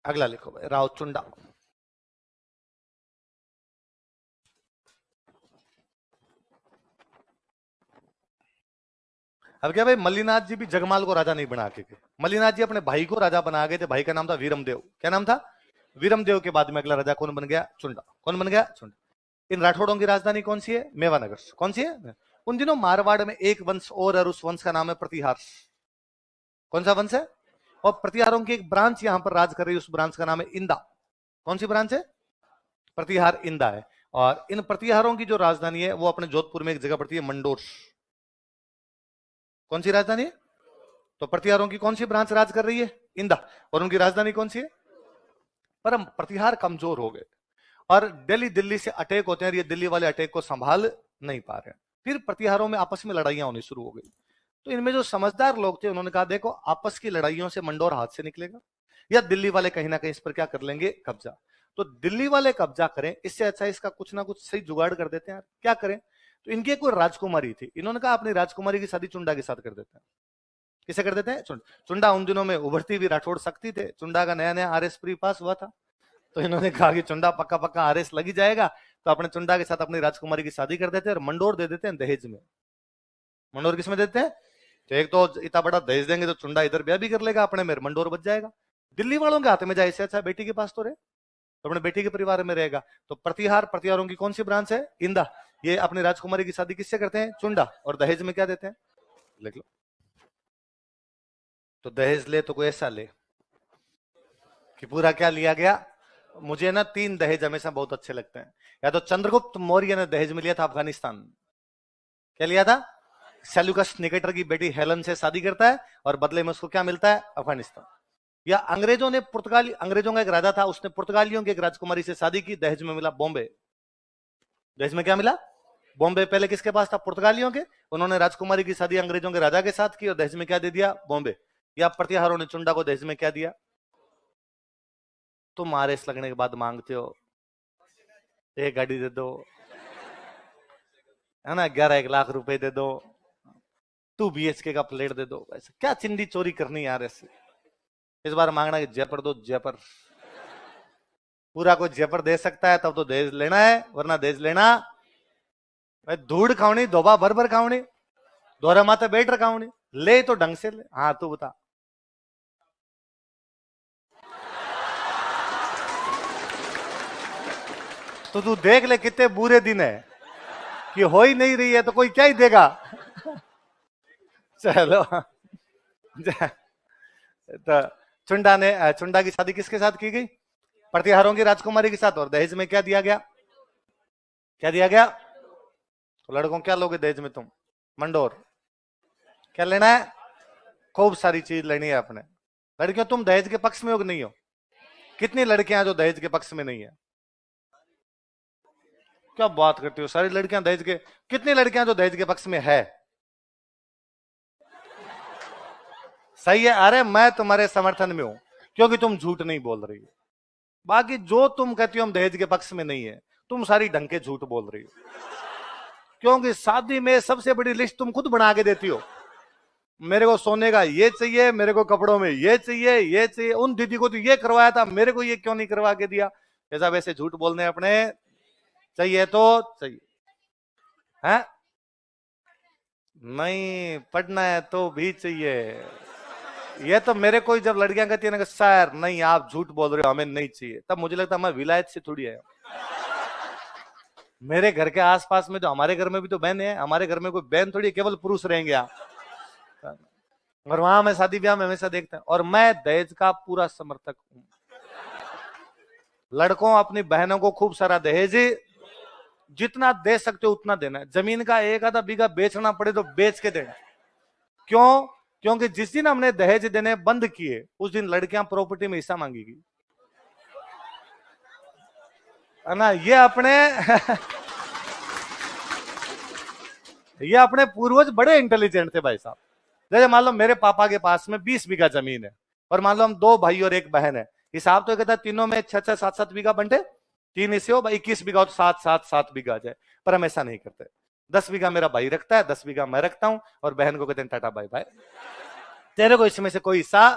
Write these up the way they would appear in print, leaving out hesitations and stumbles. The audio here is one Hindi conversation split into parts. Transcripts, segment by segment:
अगला लिखो भाई, राव चुंडा। अब क्या भाई, मल्लीनाथ जी भी जगमाल को राजा नहीं बना के गए। मल्लीनाथ जी अपने भाई को राजा बना गए थे। भाई का नाम था वीरमदेव। क्या नाम था? वीरमदेव। के बाद में अगला राजा कौन बन गया? चुंडा। कौन बन गया? चुंडा। इन राठौड़ों की राजधानी कौन सी है? मेवानगर। कौन सी है? उन दिनों मारवाड़ में एक वंश और उस वंश का नाम है प्रतिहार। कौन सा वंश है? और प्रतिहारों की एक ब्रांच यहां पर राज कर रही है, उस ब्रांच का नाम है इंदा। कौन सी ब्रांच है? प्रतिहार इंदा है। और इन प्रतिहारों की जो राजधानी है वो अपने जोधपुर में एक जगह पड़ती है, मंडोर। कौन सी राजधानी है? तो प्रतिहारों की कौन सी ब्रांच राज कर रही है? इंदा। और उनकी राजधानी कौन सी है? पर प्रतिहार कमजोर हो गए और दिल्ली से अटैक होते हैं, ये दिल्ली वाले अटैक को संभाल नहीं पा रहे हैं। फिर प्रतिहारों में आपस में लड़ाइयां होनी शुरू हो गई। तो इनमें जो समझदार लोग थे उन्होंने कहा, देखो आपस की लड़ाइयों से मंडोर हाथ से निकलेगा, या दिल्ली वाले कहीं ना कहीं इस पर क्या कर लेंगे? कब्जा। तो दिल्ली वाले कब्जा करें, इससे अच्छा इसका कुछ ना कुछ सही जुगाड़ कर देते हैं। क्या करें? तो इनकी कोई राजकुमारी थी, इन्होंने कहा अपनी राजकुमारी की शादी चुंडा के साथ कर देते हैं। किसे कर देते हैं? चुंडा उन दिनों में उभरती हुई राठौड़ शक्ति थे। चुंडा का नया नया आरएस प्री पास हुआ था। तो इन्होंने कहा कि चुंडा पक्का पक्का आरएस लगी जाएगा, तो अपने चुंडा के साथ अपनी राजकुमारी की शादी कर देते हैं और मंडोर दे देते हैं दहेज में। मंडोर किसमें देते हैं? तो एक तो इतना बड़ा दहेज देंगे तो चुंडा इधर ब्याह भी कर लेगा, अपने में मंडोर बच जाएगा। दिल्ली वालों के हाथ में जाए, इससे अच्छा बेटी के पास तो रहे, तो अपने बेटी के परिवार में रहेगा। तो प्रतिहारों की कौन सी ब्रांच है? इंदा। ये अपनी राजकुमारी की शादी किससे करते हैं? चुंडा। और दहेज में क्या देते हैं? लिख लो। तो दहेज ले तो कोई ऐसा ले कि पूरा क्या लिया गया। मुझे ना 3 दहेज हमेशा बहुत अच्छे लगते हैं। या तो चंद्रगुप्त मौर्य ने दहेज में लिया था अफगानिस्तान। क्या लिया था? सेल्यूकस निकेटर की बेटी हेलन से शादी करता है और बदले में उसको क्या मिलता है? अफगानिस्तान। या अंग्रेजों का एक राजा था, उसने पुर्तगालियों की एक राजकुमारी से शादी की, दहेज में मिला बॉम्बे। दहेज में क्या मिला? बॉम्बे। पहले किसके पास था? पुर्तगालियों के। उन्होंने राजकुमारी की शादी अंग्रेजों के राजा के साथ की और दहेज में क्या दे दिया? बॉम्बे। या प्रतिहारों ने चुंडा को दहेज में क्या दिया? तुम आरएस लगने के बाद मांगते हो, एक गाड़ी दे दो, है ना, 11 रुपए दे दो, 2 BHK का प्लेट दे दो। ऐसे क्या चिंदी चोरी करनी यार ऐसे? इस बार मांगना कि जयपर दो, जयपर। पूरा कोई जयपर दे सकता है तब तो दहेज लेना है, वरना दहेज लेना भाई धूड़ खावनी, धोबा भर भर खावनी, दोहरा माथे बैठ रखावनी। ले तो ढंग से ले। हाँ तू बता। तो तू देख ले कितने बुरे दिन है कि हो ही नहीं रही है, तो कोई क्या ही देगा। चलो। तो चुंडा की शादी किसके साथ की गई? प्रतिहारों की राजकुमारी के साथ। और दहेज में क्या दिया गया? क्या दिया गया? तो लड़कों क्या लोगे दहेज में तुम? मंडोर। क्या लेना है? खूब सारी चीज लेनी है अपने। लड़कियों तुम दहेज के पक्ष में हो कि नहीं हो? कितनी लड़कियां जो दहेज के पक्ष में नहीं है? क्या बात करती हो, सारी लड़कियां दहेज के। कितनी लड़कियां जो दहेज के पक्ष में है? सही है। अरे मैं तुम्हारे समर्थन में हूं क्योंकि तुम झूठ नहीं बोल रही हो। बाकी जो तुम कहती हो हम दहेज के पक्ष में नहीं है, तुम सारी ढंग के झूठ बोल रही हो। क्योंकि शादी में सबसे बड़ी लिस्ट तुम खुद बना के देती हो। मेरे को सोने का ये चाहिए, मेरे को कपड़ों में ये चाहिए, ये चाहिए, उन दीदी को तो ये करवाया था, मेरे को ये क्यों नहीं करवा के दिया? ऐसा वैसे झूठ बोलने अपने। चाहिए तो चाहिए है, नहीं पढ़ना है तो भी चाहिए। ये तो मेरे को जब लड़कियां कहती है ना सर नहीं आप झूठ बोल रहे हो, हमें नहीं चाहिए, तब मुझे लगता है मैं विलायत से थोड़ी है। मेरे घर के आसपास में तो, हमारे घर में भी तो बहन है, हमारे घर में कोई बहन थोड़ी, केवल पुरुष रहेंगे यहाँ। और वहां मैं शादी ब्याह में हमेशा देखता हूं, और मैं दहेज का पूरा समर्थक हूं। लड़कों अपनी बहनों को खूब सारा दहेज, जितना दे सकते हो उतना देना है। जमीन का 1 आधा बीघा बेचना पड़े तो बेच के देना। क्यों? क्योंकि जिस दिन हमने दहेज देने बंद किए उस दिन लड़कियां प्रॉपर्टी में हिस्सा मांगेगी, है ना। ये अपने पूर्वज बड़े इंटेलिजेंट थे भाई साहब। जैसे मान लो मेरे पापा के पास में 20 बीघा जमीन है और मान लो हम 2 भाई और 1 बहन है, हिसाब तो कहता है तीनों में 6-6, 7-7 बीघा बंटे, 3 हिस्से हो, 21 बीघा हो तो 7-7 बीघा आ जाए। पर हम ऐसा नहीं करते। 10 बीघा मेरा भाई रखता है, 10 बीघा मैं रखता हूं, और बहन को कहते हैं टाटा बाय बाय, तेरे को इसमें से कोई हिस्सा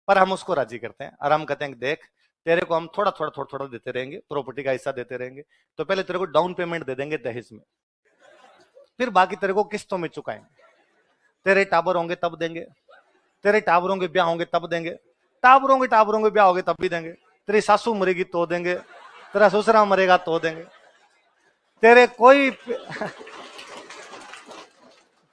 पर हम उसको राजी करते हैं और हम कहते हैं देख तेरे को हम थोड़ा थोड़ा थोड़ा थोड़ा देते रहेंगे, प्रॉपर्टी का हिस्सा देते रहेंगे। तो पहले तेरे को डाउन पेमेंट दे देंगे दहेज में, फिर बाकी तेरे को किस्तों में चुकाएंगे। तेरे टाबर होंगे तब देंगे, तेरे टाबरों के ब्याह होंगे तब देंगे, टाबरों के ब्याह होंगे तब भी देंगे। तेरी सासू मरेगी तो देंगे, तेरा ससुरा मरेगा तो देंगे। तेरे कोई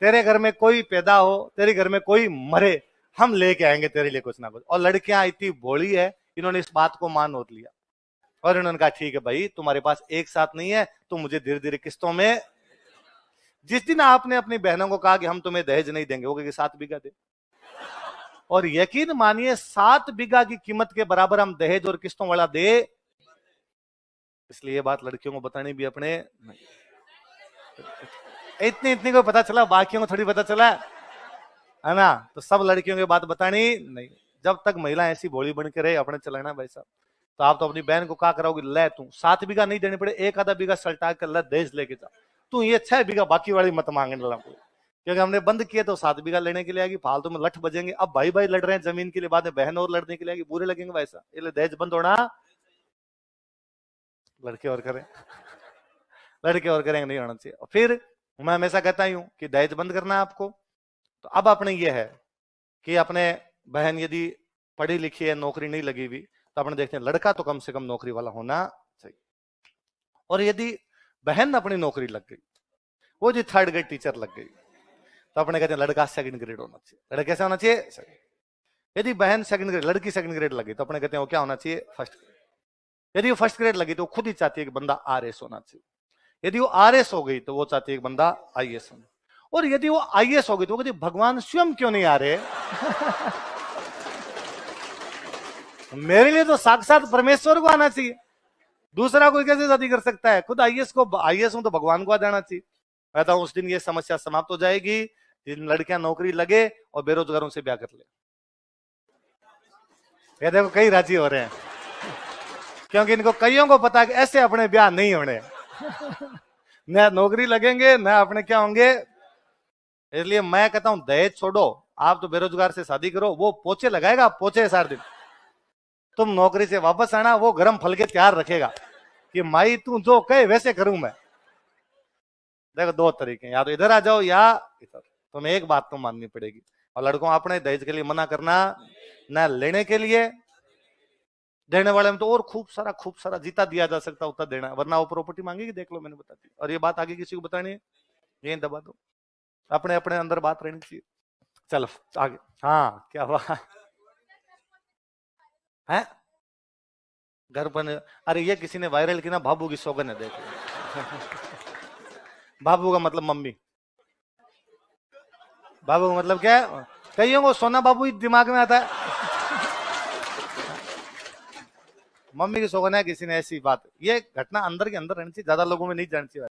तेरे घर में कोई पैदा हो, तेरे घर में कोई मरे, हम लेके आएंगे तेरे लिए कुछ ना कुछ। और लड़कियां इतनी भोली है, इन्होंने इस बात को मान होत लिया और इन्होंने कहा ठीक है भाई तुम्हारे पास एक साथ नहीं है तो मुझे धीरे धीरे किस्तों में। जिस दिन आपने अपनी बहनों को कहा कि हम तुम्हें दहेज नहीं देंगे, वो कहेगी 7 बीघा दे। और यकीन मानिए 7 बीघा की कीमत के बराबर हम दहेज और किस्तों वाला दे। इसलिए ये बात लड़कियों को बतानी भी अपने इतनी इतनी को पता चला, बाकियों को थोड़ी पता चला है ना। तो सब लड़कियों की बात बतानी नहीं। जब तक महिला ऐसी भोली बन के रहे अपने चलाना भाई साहब। तो आप तो अपनी बहन को क्या कराओगे, ले तू 7 बीघा नहीं देने पड़े, 1 आधा बीघा सल्टा कर ले दहेज लेके जा, तू ये 6 बीघा बाकी वाली मत मांगने लगा। क्योंकि हमने बंद किया तो 7 बीघा लेने के लिए आएगी, फालतू में लठ बजेंगे। अब भाई भाई लड़ रहे हैं जमीन के लिए, बाद में बहन और लड़ने के लिए आएगी, बुरे लगेंगे वैसा। इसलिए दहेज बंद होना, लड़के और करें लड़के और करेंगे, नहीं होना चाहिए। फिर मैं हमेशा कहता हूं कि दहेज बंद करना है आपको। तो अब अपने ये है कि अपने बहन यदि पढ़ी लिखी है, नौकरी नहीं लगी हुई, तो अपने देखते हैं लड़का तो कम से कम नौकरी वाला होना चाहिए। और यदि बहन अपनी नौकरी लग गई, वो जो 3rd ग्रेड टीचर लग गई, तो अपने कहते हैं लड़का 2nd ग्रेड होना चाहिए। लड़का कैसे होना चाहिए? यदि बहन 2nd ग्रेड, लड़की 2nd ग्रेड लगी, तो अपने कहते हैं वो क्या होना चाहिए? 1st grade. यदि वो 1st ग्रेड लगी तो वो खुद ही चाहती है कि बंदा RS होना चाहिए। यदि वो RS हो गई तो वो चाहती है कि बंदा IS होना। और यदि वो IS हो गई तो वो कहती भगवान स्वयं क्यों नहीं आ रहे मेरे लिए तो साक्षात परमेश्वर को आना चाहिए, दूसरा कोई कैसे शादी कर सकता है? खुद IS हूं तो भगवान को आ जाना चाहिए। कहता हूं उस दिन ये समस्या समाप्त हो जाएगी जिन लड़कियां नौकरी लगे और बेरोजगारों से ब्याह कर ले। ये देखो कई राजी हो रहे हैं क्योंकि इनको कईयों को पता है कि ऐसे अपने ब्याह नहीं होने न नौकरी लगेंगे न अपने क्या होंगे। इसलिए मैं कहता हूं दहेज छोड़ो, आप तो बेरोजगार से शादी करो, वो पोछे लगाएगा, पोछे सारे दिन। तुम नौकरी से वापस आना, वो गरम फल के तैयार रखेगा कि माई तू जो कहे वैसे करूं मैं। देखो 2 तरीके, या तो इधर आ जाओ या इधर। तुम्हें एक बात तो माननी पड़ेगी। और लड़कों अपने दहेज के लिए मना करना, न लेने के लिए। देने वाले में तो और खूब सारा जीता दिया जा सकता उतना देना, वरना वो प्रॉपर्टी मांगेगी, देख लो मैंने बता दी। और ये बात आगे किसी को बतानी है, यही दबा दो, अपने अपने अंदर बात रहनी चाहिए। चलो आगे। हाँ क्या हुआ है? घर पर अरे ये किसी ने वायरल की ना, बाबू की सौगन है, देखो बाबू का मतलब मम्मी, बाबू का मतलब क्या है? कईयों को सोना बाबू ही दिमाग में आता है, मम्मी की सौगन है किसी ने, ऐसी बात। ये घटना अंदर के अंदर रहनी चाहिए, ज्यादा लोगों में नहीं जानी चाहिए।